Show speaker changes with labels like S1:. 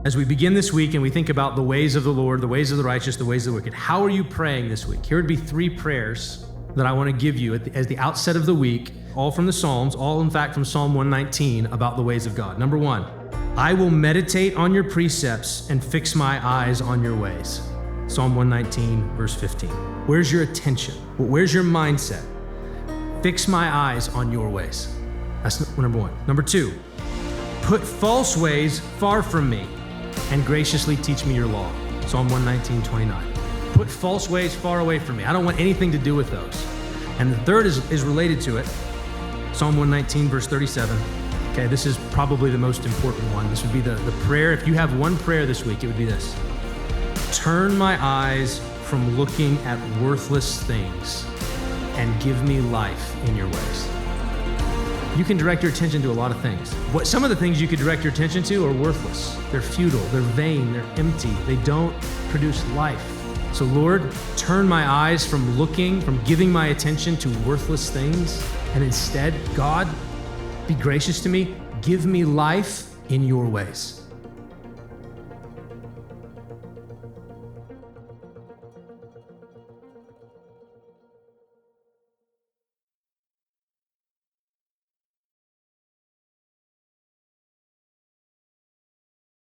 S1: As we begin this week and we think about the ways of the Lord, the ways of the righteous, the ways of the wicked, how are you praying this week? Here would be 3 prayers that I want to give you as the outset of the week, all from the Psalms, all in fact from Psalm 119 about the ways of God. Number 1, I will meditate on your precepts and fix my eyes on your ways. Psalm 119, verse 15. Where's your attention? Where's your mindset? Fix my eyes on your ways. That's number 1. Number 2, put false ways far from me and graciously teach me your law. Psalm 119, 29. Put false ways far away from me. I don't want anything to do with those. And the third is related to it. Psalm 119, verse 37. Okay, this is probably the most important one. This would be the prayer. If you have one prayer this week, it would be this. Turn my eyes from looking at worthless things and give me life in your ways. You can direct your attention to a lot of things. Some of the things you could direct your attention to are worthless. They're futile, they're vain, they're empty. They don't produce life. So Lord, turn my eyes from giving my attention to worthless things, and instead, God, be gracious to me, give me life in your ways.